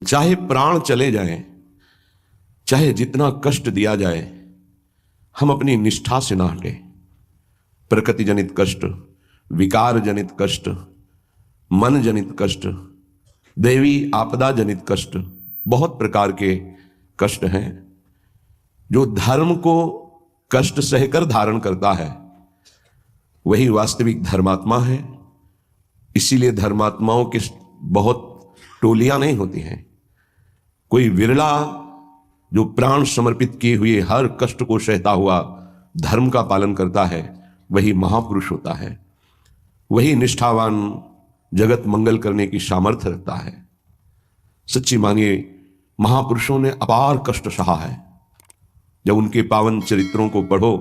चाहे प्राण चले जाएं, चाहे जितना कष्ट दिया जाए, हम अपनी निष्ठा से ना हटें। प्रकृति जनित कष्ट, विकार जनित कष्ट, मन जनित कष्ट, दैवी आपदा जनित कष्ट, बहुत प्रकार के कष्ट हैं। जो धर्म को कष्ट सहकर धारण करता है वही वास्तविक धर्मात्मा है। इसीलिए धर्मात्माओं की बहुत टोलियां नहीं होती हैं। कोई विरला जो प्राण समर्पित किए हुए हर कष्ट को सहता हुआ धर्म का पालन करता है, वही महापुरुष होता है। वही निष्ठावान जगत मंगल करने की सामर्थ्य रखता है। सच्ची मानिए, महापुरुषों ने अपार कष्ट सहा है। जब उनके पावन चरित्रों को पढ़ो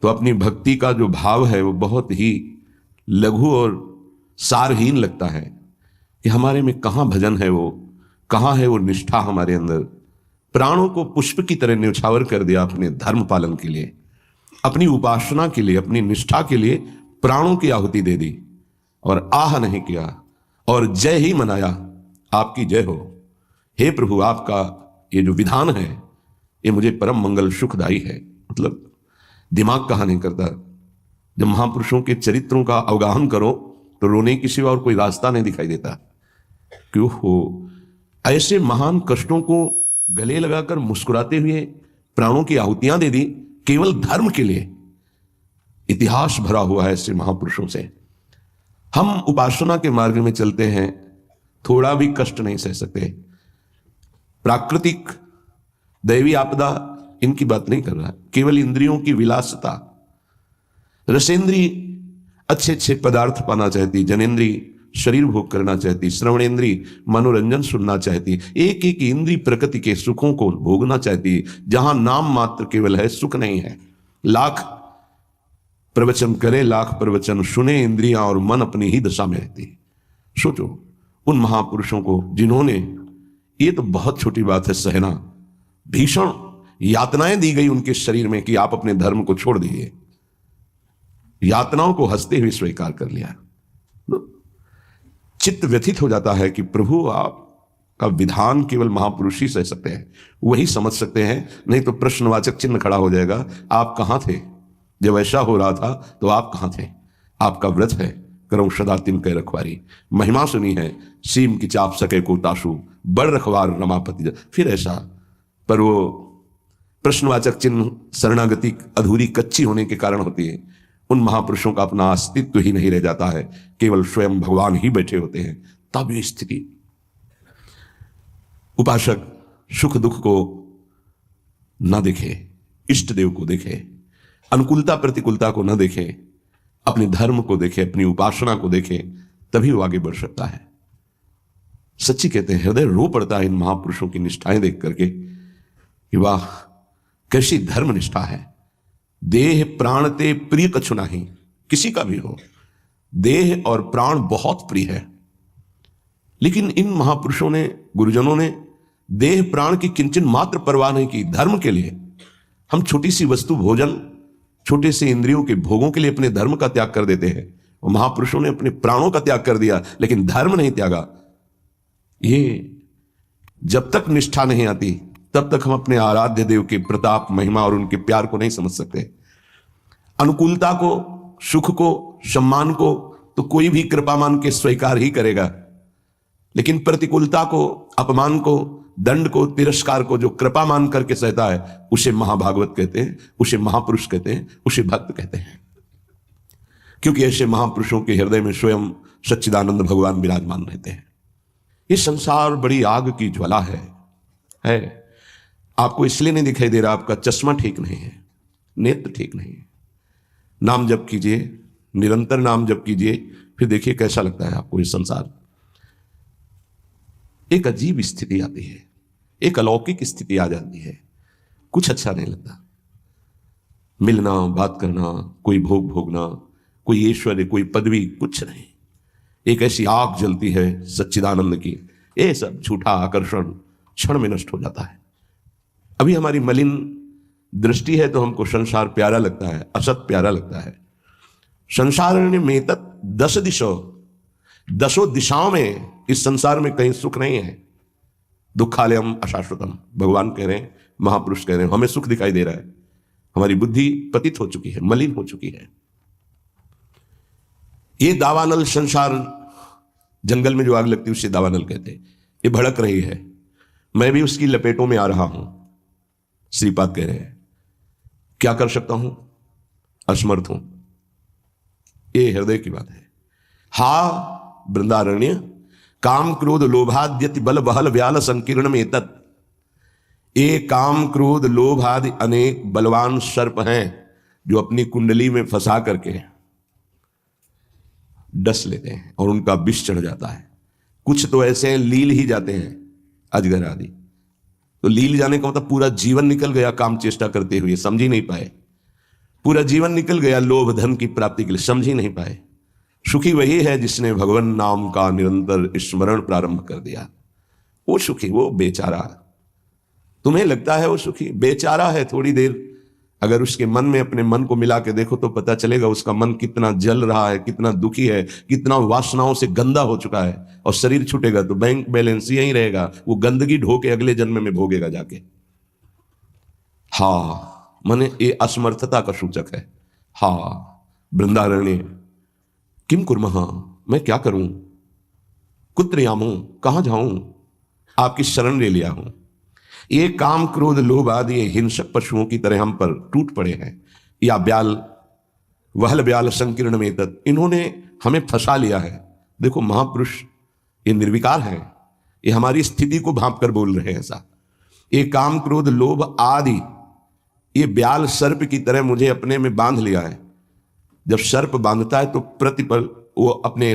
तो अपनी भक्ति का जो भाव है वो बहुत ही लघु और सारहीन लगता है कि हमारे में कहाँ भजन है, वो कहाँ है वो निष्ठा हमारे अंदर। प्राणों को पुष्प की तरह न्यौछावर कर दिया अपने धर्म पालन के लिए, अपनी उपासना के लिए, अपनी निष्ठा के लिए प्राणों की आहुति दे दी और आह नहीं किया और जय ही मनाया। आपकी जय हो हे प्रभु, आपका ये जो विधान है ये मुझे परम मंगल सुखदायी है। मतलब दिमाग कहाँ नहीं करता। जब महापुरुषों के चरित्रों का अवगाहन करो तो रोने की सिवा और कोई रास्ता नहीं दिखाई देता। क्यों हो ऐसे महान कष्टों को गले लगाकर मुस्कुराते हुए प्राणों की आहुतियां दे दी केवल धर्म के लिए। इतिहास भरा हुआ है ऐसे महापुरुषों से। हम उपासना के मार्ग में चलते हैं, थोड़ा भी कष्ट नहीं सह सकते। प्राकृतिक दैवी आपदा इनकी बात नहीं कर रहा, केवल इंद्रियों की विलासता। रसेंद्री अच्छे अच्छे पदार्थ पाना चाहती, जनेन्द्री शरीर भोग करना चाहती, श्रवणेन्द्री मनोरंजन सुनना चाहती, एक एक इंद्री प्रकृति के सुखों को भोगना चाहती। जहां नाम मात्र केवल है, सुख नहीं है। लाख प्रवचन करे, लाख प्रवचन सुने, इंद्रियां और मन अपनी ही दशा में रहती। सोचो उन महापुरुषों को जिन्होंने, ये तो बहुत छोटी बात है सहना, भीषण यातनाएं दी गई उनके शरीर में कि आप अपने धर्म को छोड़ दीजिए। यातनाओं को हंसते हुए स्वीकार कर लिया। चित्त व्यथित हो जाता है कि प्रभु आपका विधान केवल महापुरुष ही सह सकते हैं, वही समझ सकते हैं, नहीं तो प्रश्नवाचक चिन्ह खड़ा हो जाएगा। आप कहां थे जब ऐसा हो रहा था? तो आप कहां थे? आपका व्रत है करो सदा तिनके रखवारी, महिमा सुनी है सीम की चाप सके को ताशु, बड़ रखवार रमापति। फिर ऐसा, पर वो प्रश्नवाचक चिन्ह शरणागति अधूरी कच्ची होने के कारण होती है। उन महापुरुषों का अपना अस्तित्व ही नहीं रह जाता है, केवल स्वयं भगवान ही बैठे होते हैं। तब ये स्थिति। उपासक सुख दुख को न देखे, इष्ट देव को देखे, अनुकूलता प्रतिकूलता को न देखे, अपने धर्म को देखे, अपनी उपासना को देखे, तभी वो आगे बढ़ सकता है। सच्ची कहते हैं, हृदय रो पड़ता है इन महापुरुषों की निष्ठाएं देख करके कि वाह कैसी धर्म निष्ठा है। देह प्राण ते प्रिय कछु नहीं, किसी का भी हो, देह और प्राण बहुत प्रिय है। लेकिन इन महापुरुषों ने, गुरुजनों ने देह प्राण की किंचन मात्र परवाह नहीं की। धर्म के लिए हम छोटी सी वस्तु भोजन, छोटे से इंद्रियों के भोगों के लिए अपने धर्म का त्याग कर देते हैं। और महापुरुषों ने अपने प्राणों का त्याग कर दिया, लेकिन धर्म नहीं त्यागा। ये जब तक निष्ठा नहीं आती तब तक हम अपने आराध्य देव के प्रताप, महिमा और उनके प्यार को नहीं समझ सकते। अनुकूलता को, सुख को, सम्मान को तो कोई भी कृपा मान के स्वीकार ही करेगा, लेकिन प्रतिकूलता को, अपमान को, दंड को, तिरस्कार को जो कृपा मान करके सहता है, उसे महाभागवत कहते हैं, उसे महापुरुष कहते हैं, उसे भक्त कहते हैं। क्योंकि ऐसे महापुरुषों के हृदय में स्वयं सच्चिदानंद भगवान विराजमान रहते हैं। ये संसार बड़ी आग की ज्वाला है। आपको इसलिए नहीं दिखाई दे रहा, आपका चश्मा ठीक नहीं है, नेत्र ठीक नहीं है। नाम जप कीजिए, निरंतर नाम जप कीजिए, फिर देखिए कैसा लगता है आपको ये संसार। एक अजीब स्थिति आती है, एक अलौकिक स्थिति आ जाती है, कुछ अच्छा नहीं लगता। मिलना, बात करना, कोई भोग भोगना, कोई ऐश्वर्य, कोई पदवी, कुछ नहीं। एक ऐसी आग जलती है सच्चिदानंद की, ये सब झूठा आकर्षण क्षण में नष्ट हो जाता है। अभी हमारी मलिन दृष्टि है तो हमको संसार प्यारा लगता है, असत प्यारा लगता है। संसार में दस दिशों, दसों दिशाओं में इस संसार में कहीं सुख नहीं है। दुखालयम अशाश्वतम। भगवान कह रहे हैं, महापुरुष कह रहे हैं, हमें सुख दिखाई दे रहा है, हमारी बुद्धि पतित हो चुकी है, मलिन हो चुकी है। ये दावानल संसार, जंगल में जो आग लगती है उसे दावानल कहते हैं, ये भड़क रही है, मैं भी उसकी लपेटों में आ रहा हूं। श्रीपाद कह रहे हैं, क्या कर सकता हूं, असमर्थ हूं। ये हृदय की बात है। हा वृंदारण्य काम क्रोध लोभाद्यति बल बहल व्याल संकीर्ण में तत्। ये काम क्रोध लोभ आदि अनेक बलवान सर्प हैं जो अपनी कुंडली में फंसा करके डस लेते हैं और उनका विष चढ़ जाता है। कुछ तो ऐसे हैं लील ही जाते हैं, अजगर आदि। तो लील जाने का मतलब पूरा जीवन निकल गया काम चेष्टा करते हुए, समझ ही नहीं पाए। पूरा जीवन निकल गया लोभ धन की प्राप्ति के लिए, समझ ही नहीं पाए। सुखी वही है जिसने भगवान नाम का निरंतर स्मरण प्रारंभ कर दिया। वो सुखी, वो बेचारा। तुम्हें लगता है वो सुखी, बेचारा है। थोड़ी देर अगर उसके मन में अपने मन को मिला के देखो तो पता चलेगा उसका मन कितना जल रहा है, कितना दुखी है, कितना वासनाओं से गंदा हो चुका है। और शरीर छूटेगा तो बैंक बैलेंस यही रहेगा, वो गंदगी ढो के अगले जन्म में भोगेगा जाके। हा माने ये असमर्थता का सूचक है। हा वृंदारण्य किम कुर्मः, मैं क्या करूं, कुत्र यामो, कहां जाऊं, आपकी शरण ले लिया हूं। ये काम क्रोध लोभ आदि हिंसक पशुओं की तरह हम पर टूट पड़े हैं। या ब्याल वहल ब्याल संकीर्ण में तत्, इन्होंने हमें फंसा लिया है। देखो महापुरुष ये निर्विकार है, ये हमारी स्थिति को भांप कर बोल रहे हैं ऐसा। ये काम क्रोध लोभ आदि, ये ब्याल सर्प की तरह मुझे अपने में बांध लिया है। जब सर्प बांधता है तो प्रतिपल वो अपने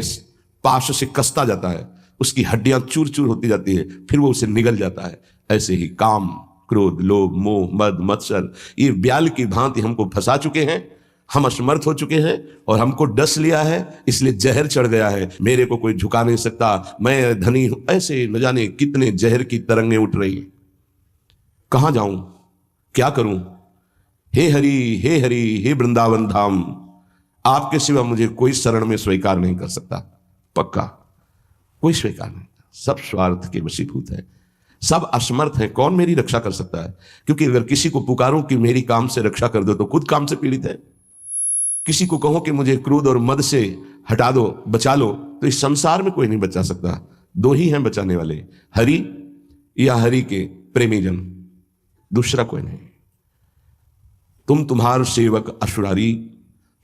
पाश से कसता जाता है, उसकी हड्डियां चूर चूर होती जाती है, फिर वो उसे निगल जाता है। ऐसे ही काम क्रोध लोभ मोह मद मत्सर ये ब्याल की भांति हमको फंसा चुके हैं। हम असमर्थ हो चुके हैं और हमको डस लिया है, इसलिए जहर चढ़ गया है। मेरे को कोई झुका नहीं सकता, मैं धनी हूं, ऐसे न जाने कितने जहर की तरंगें उठ रही हैं। कहां जाऊं, क्या करूं। हे हरि हे हरि हे वृंदावन धाम, आपके सिवा मुझे कोई शरण में स्वीकार नहीं कर सकता। पक्का कोई स्वीकार नहीं, सब स्वार्थ के वशीभूत है, सब असमर्थ है। कौन मेरी रक्षा कर सकता है? क्योंकि अगर किसी को पुकारूं कि मेरी काम से रक्षा कर दो तो खुद काम से पीड़ित है। किसी को कहो कि मुझे क्रोध और मद से हटा दो, बचा लो, तो इस संसार में कोई नहीं बचा सकता। दो ही हैं बचाने वाले, हरि या हरि के प्रेमी जन, दूसरा कोई नहीं। तुम तुम्हार सेवक असुरारी,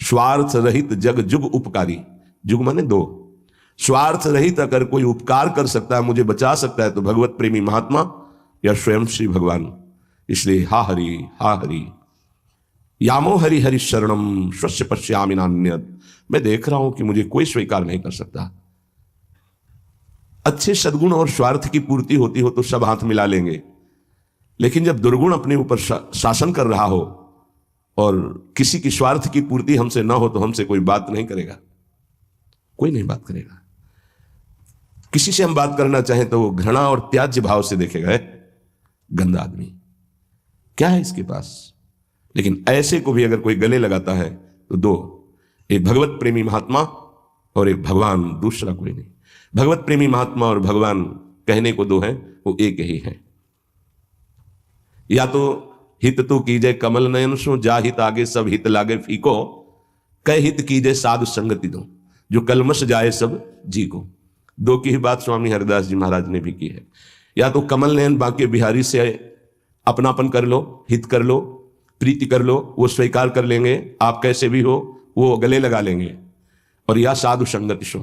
स्वार्थ रहित जग जुग उपकारी। जुग माने दो। स्वार्थ रहित अगर कोई उपकार कर सकता है, मुझे बचा सकता है, तो भगवत प्रेमी महात्मा या स्वयं श्री भगवान। इसलिए हा हरि यामो हरि हरि शरणम स्वस्य पश्यामि नान्यत्। मैं देख रहा हूं कि मुझे कोई स्वीकार नहीं कर सकता। अच्छे सद्गुण और स्वार्थ की पूर्ति होती हो तो सब हाथ मिला लेंगे, लेकिन जब दुर्गुण अपने ऊपर शासन कर रहा हो और किसी की स्वार्थ की पूर्ति हमसे ना हो तो हमसे कोई बात नहीं करेगा, कोई नहीं बात करेगा। किसी से हम बात करना चाहें तो वो घृणा और त्याज्य भाव से देखेगा, गंदा आदमी, क्या है इसके पास। लेकिन ऐसे को भी अगर कोई गले लगाता है तो दो, एक भगवत प्रेमी महात्मा और एक भगवान, दूसरा कोई नहीं। भगवत प्रेमी महात्मा और भगवान कहने को दो हैं, वो एक ही है। या तो हित तो कीजे कमल नयन सो, जा हित आगे सब हित लागे फीको, कह हित कीजे साधु संगति दो, जो कलमश जाए सब जी को। दो की ही बात स्वामी हरिदास जी महाराज ने भी की है। या तो कमल नयन बांके बिहारी से अपनापन कर लो, हित कर लो, प्रीति कर लो, वो स्वीकार कर लेंगे, आप कैसे भी हो वो गले लगा लेंगे। और या साधु संगति सो,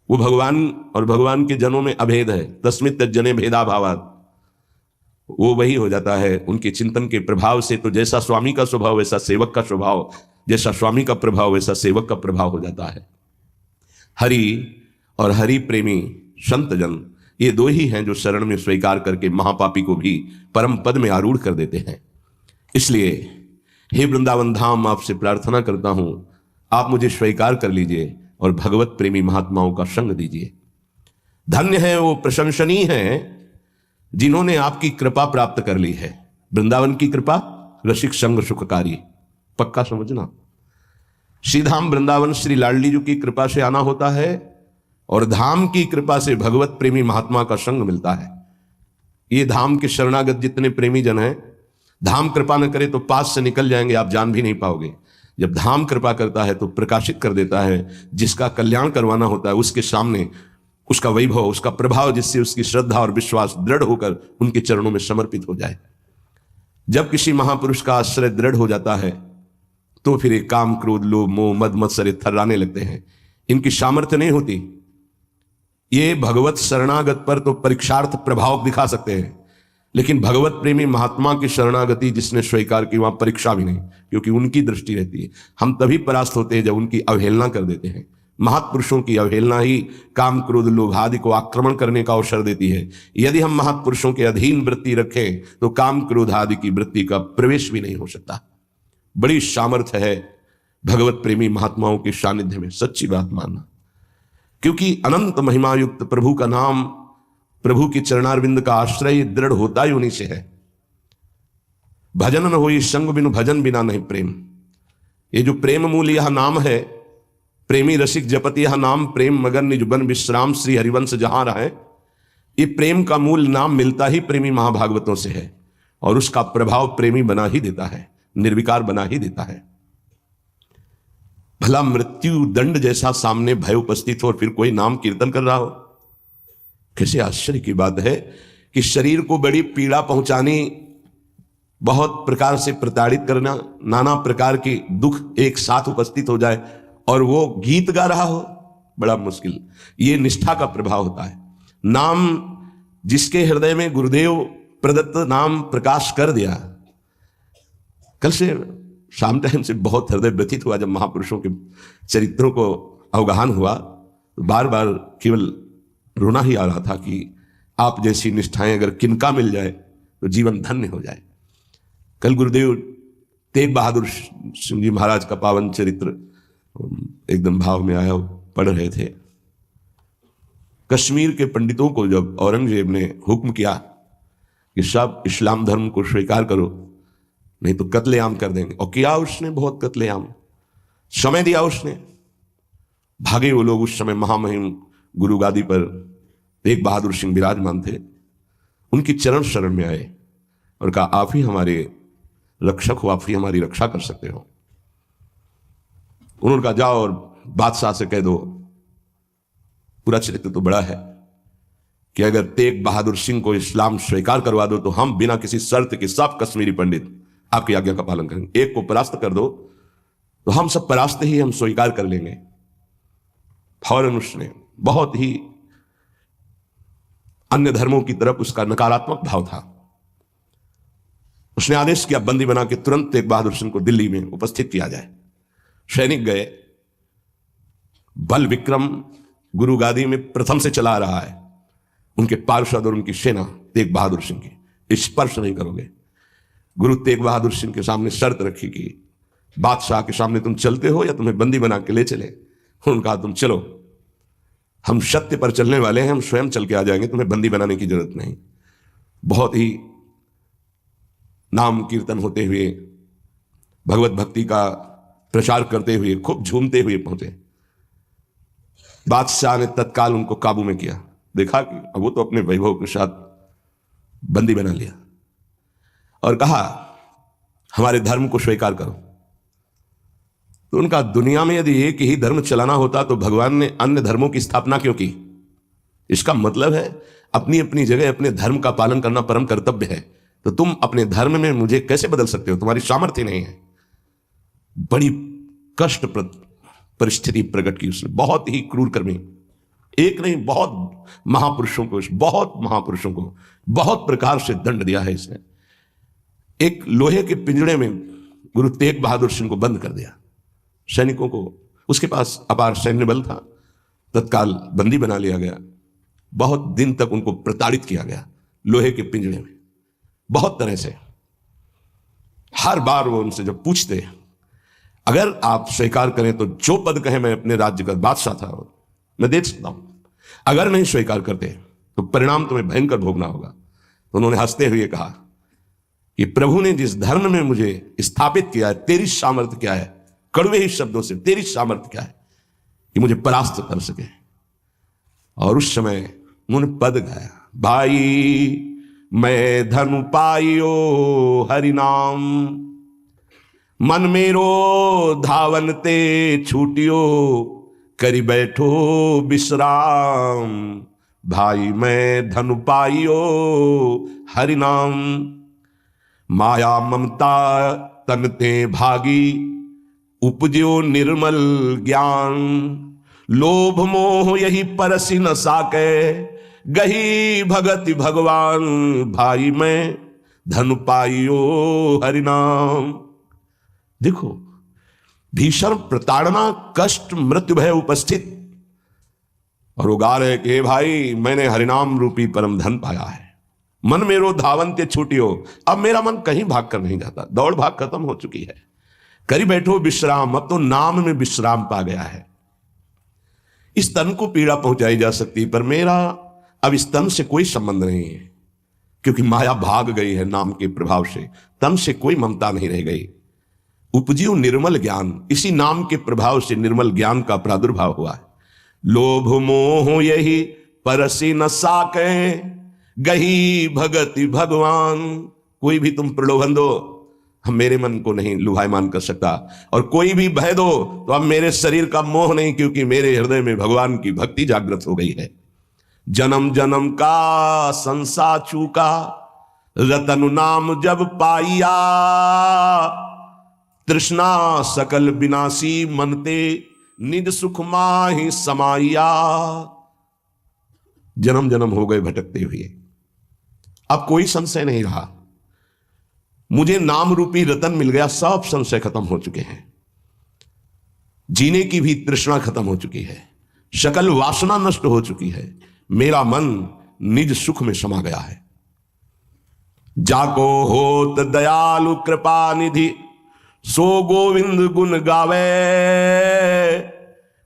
वो भगवान और भगवान के जनों में अभेद है, तस्मित् तज्जने भेदा भावात्, वो वही हो जाता है उनके चिंतन के प्रभाव से। तो जैसा स्वामी का स्वभाव वैसा सेवक का स्वभाव, जैसा स्वामी का प्रभाव वैसा सेवक का प्रभाव हो जाता है। हरि और हरि प्रेमी संत जन, ये दो ही हैं जो शरण में स्वीकार करके महापापी को भी परम पद में आरूढ़ कर देते हैं। इसलिए हे वृंदावन धाम, आपसे प्रार्थना करता हूं, आप मुझे स्वीकार कर लीजिए और भगवत प्रेमी महात्माओं का संग दीजिए। धन्य है वो प्रशंसनीय है जिन्होंने आपकी कृपा प्राप्त कर ली है। वृंदावन की कृपा रसिक संग सुखकारी, पक्का समझना। श्रीधाम वृंदावन श्री लाडली जी की कृपा से आना होता है और धाम की कृपा से भगवत प्रेमी महात्मा का संग मिलता है। ये धाम के शरणागत जितने प्रेमी जन हैं, धाम कृपा न करे तो पास से निकल जाएंगे, आप जान भी नहीं पाओगे। जब धाम कृपा करता है तो प्रकाशित कर देता है, जिसका कल्याण करवाना होता है उसके सामने उसका वैभव, उसका प्रभाव, जिससे उसकी श्रद्धा और विश्वास दृढ़ होकर उनके चरणों में समर्पित हो जाए। जब किसी महापुरुष का आश्रय दृढ़ हो जाता है तो फिर एक काम, क्रोध, लोभ, मोह, मद मत्सर थर्राने लगते हैं। इनकी सामर्थ्य नहीं होती। ये भगवत शरणागत पर तो परीक्षार्थ प्रभाव दिखा सकते हैं, लेकिन भगवत प्रेमी महात्मा की शरणागति जिसने स्वीकार की, वहां परीक्षा भी नहीं, क्योंकि उनकी दृष्टि रहती है। हम तभी परास्त होते हैं जब उनकी अवहेलना कर देते हैं। महापुरुषों की अवहेलना ही काम, क्रोध, लोभ आदि को आक्रमण करने का अवसर देती है। यदि हम महापुरुषों के अधीन वृत्ति रखें तो काम, क्रोध आदि की वृत्ति का प्रवेश भी नहीं हो सकता। बड़ी सामर्थ्य है भगवत प्रेमी महात्माओं के सानिध्य में, सच्ची बात मानना। क्योंकि अनंत महिमा युक्त प्रभु का नाम, प्रभु की चरणारविंद का आश्रय दृढ़ होता ही उन्हीं से है। भजन न होई संग बिनु भजन बिना नहीं प्रेम। ये जो प्रेम मूल यह नाम है, प्रेमी रसिक जपति यह नाम, प्रेम मगन निज बन विश्राम श्री हरिवंश जहां रहे। ये प्रेम का मूल नाम मिलता ही प्रेमी महाभागवतों से है, और उसका प्रभाव प्रेमी बना ही देता है, निर्विकार बना ही देता है। भला मृत्यु दंड जैसा सामने भय उपस्थित हो और फिर कोई नाम कीर्तन कर रहा हो, कैसे आश्चर्य की बात है कि शरीर को बड़ी पीड़ा पहुंचानी, बहुत प्रकार से प्रताड़ित करना, नाना प्रकार की दुख एक साथ उपस्थित हो जाए और वो गीत गा रहा हो, बड़ा मुश्किल। ये निष्ठा का प्रभाव होता है। नाम जिसके हृदय में गुरुदेव प्रदत्त नाम प्रकाश कर दिया। कल से शाम टाइम से बहुत हृदय व्यथित हुआ जब महापुरुषों के चरित्रों को अवगाहन हुआ, तो बार बार केवल रोना ही आ रहा था कि आप जैसी निष्ठाएं अगर किनका मिल जाए तो जीवन धन्य हो जाए। कल गुरुदेव तेग बहादुर सिंह जी महाराज का पावन चरित्र एकदम भाव में आया, पढ़ रहे थे। कश्मीर के पंडितों को जब औरंगजेब ने हुक्म किया कि सब इस्लाम धर्म को स्वीकार करो नहीं तो कत्लेआम कर देंगे, और किया उसने, बहुत कत्लेआम समय दिया उसने। भागे वो लोग। उस समय महामहिम गुरु गादी पर तेग बहादुर सिंह विराजमान थे। उनकी चरण शरण में आए और कहा, आप ही हमारे रक्षक हो, आप ही हमारी रक्षा कर सकते हो। उन्होंने कहा, जाओ और बादशाह से कह दो, पूरा चरित्र तो बड़ा है, कि अगर तेग बहादुर सिंह को इस्लाम स्वीकार करवा दो तो हम बिना किसी शर्त के सब कश्मीरी पंडित आपकी आज्ञा का पालन करेंगे। एक को परास्त कर दो तो हम सब परास्त ही, हम स्वीकार कर लेंगे। फौरन उसने, बहुत ही अन्य धर्मों की तरफ उसका नकारात्मक भाव था, उसने आदेश किया बंदी बना के तुरंत तेग बहादुर सिंह को दिल्ली में उपस्थित किया जाए। सैनिक गए। बल विक्रम गुरु गादी में प्रथम से चला रहा है। उनके पार्षद और उनकी सेना तेग बहादुर सिंह की, स्पर्श नहीं करोगे। गुरु तेग बहादुर सिंह के सामने शर्त रखी कि बादशाह के सामने तुम चलते हो या तुम्हें बंदी बना के ले चले। उन्होंने कहा, तुम चलो, हम सत्य पर चलने वाले हैं, हम स्वयं चल के आ जाएंगे, तुम्हें बंदी बनाने की जरूरत नहीं। बहुत ही नाम कीर्तन होते हुए, भगवत भक्ति का प्रचार करते हुए, खूब झूमते हुए पहुंचे। बादशाह ने तत्काल उनको काबू में किया। देखा कि अब वो तो अपने वैभव के साथ बंदी बना लिया और कहा, हमारे धर्म को स्वीकार करो। तो उनका, दुनिया में यदि एक ही धर्म चलाना होता तो भगवान ने अन्य धर्मों की स्थापना क्यों की? इसका मतलब है अपनी अपनी जगह अपने धर्म का पालन करना परम कर्तव्य है। तो तुम अपने धर्म में मुझे कैसे बदल सकते हो? तुम्हारी सामर्थ्य नहीं है। बड़ी कष्टप्रद परिस्थिति प्रकट की उसने, बहुत ही क्रूर कर्मी। एक नहीं, बहुत महापुरुषों को बहुत प्रकार से दंड दिया है इसने। एक लोहे के पिंजड़े में गुरु तेग बहादुर सिंह को बंद कर दिया। सैनिकों को, उसके पास अपार सैन्य बल था, तत्काल बंदी बना लिया गया। बहुत दिन तक उनको प्रताड़ित किया गया लोहे के पिंजड़े में, बहुत तरह से। हर बार वो उनसे जब पूछते, अगर आप स्वीकार करें तो जो पद कहे, मैं अपने राज्य का बादशाह था, मैं दे सकता हूं। अगर नहीं स्वीकार करते तो परिणाम तुम्हें भयंकर भोगना होगा। तो उन्होंने हंसते हुए कहा कि प्रभु ने जिस धर्म में मुझे स्थापित किया है, तेरी सामर्थ्य क्या है? कड़वे ही शब्दों से, तेरी सामर्थ्य क्या है कि मुझे परास्त कर सके? और उस समय उन्होंने पद गाया, भाई मैं धनु पाइयो हरि नाम। मन मेरो धावन ते छूटियो, करी बैठो विश्राम। भाई मैं धनु पाइयो हरि नाम। माया ममता तन ते भागी, उपजो निर्मल ज्ञान। लोभ मोह यही परसी न साके, गही भगति भगवान। भाई मैं धनु पाइयो हरि नाम। देखो, भीषण प्रताड़ना, कष्ट, मृत्यु भय उपस्थित, और वो गा रहे कि भाई मैंने हरिनाम रूपी परम धन पाया है। मन मेरो धावन ते छूटियो, अब मेरा मन कहीं भाग कर नहीं जाता, दौड़ भाग खत्म हो चुकी है। करी बैठो विश्राम, अब तो नाम में विश्राम पा गया है। इस तन को पीड़ा पहुंचाई जा सकती, पर मेरा अब इस तन से कोई संबंध नहीं है, क्योंकि माया भाग गई है नाम के प्रभाव से। तन से कोई ममता नहीं रह गई। उपजियो निर्मल ज्ञान, इसी नाम के प्रभाव से निर्मल ज्ञान का प्रादुर्भाव हुआ है। लोभ मोह यही परसी न साके, गही भगति भगवान। कोई भी तुम प्रलोभन दो, हम मेरे मन को नहीं लुभायमान कर सकता, और कोई भी भय दो तो अब मेरे शरीर का मोह नहीं, क्योंकि मेरे हृदय में भगवान की भक्ति जागृत हो गई है। जन्म जन्म का संसा चूका, रतन नाम जब पाइया। तृष्णा सकल विनाशी, मनते निज सुख माहि समाइया। जन्म जन्म हो गए भटकते हुए, अब कोई संशय नहीं रहा। मुझे नाम रूपी रतन मिल गया, सब संशय खत्म हो चुके हैं। जीने की भी तृष्णा खत्म हो चुकी है, सकल वासना नष्ट हो चुकी है। मेरा मन निज सुख में समा गया है। जाको होत दयालु कृपा निधि, सो गोविंद गुण गावे।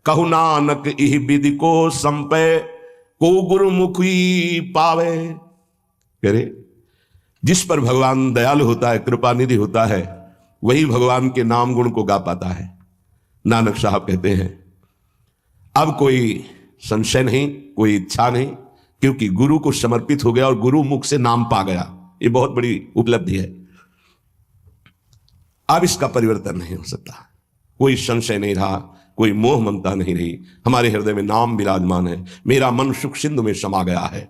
कहु नानक इह विधि को संपे, को गुरुमुखी पावे। कह रहे, जिस पर भगवान दयालु होता है, कृपा निधि होता है, वही भगवान के नाम गुण को गा पाता है। नानक साहब कहते हैं, अब कोई संशय नहीं, कोई इच्छा नहीं, क्योंकि गुरु को समर्पित हो गया और गुरु मुख से नाम पा गया। ये बहुत बड़ी उपलब्धि है। अब इसका परिवर्तन नहीं हो सकता। कोई संशय नहीं रहा, कोई मोह ममता नहीं रही। हमारे हृदय में नाम विराजमान है। मेरा मन सुख सिंधु में समा गया है।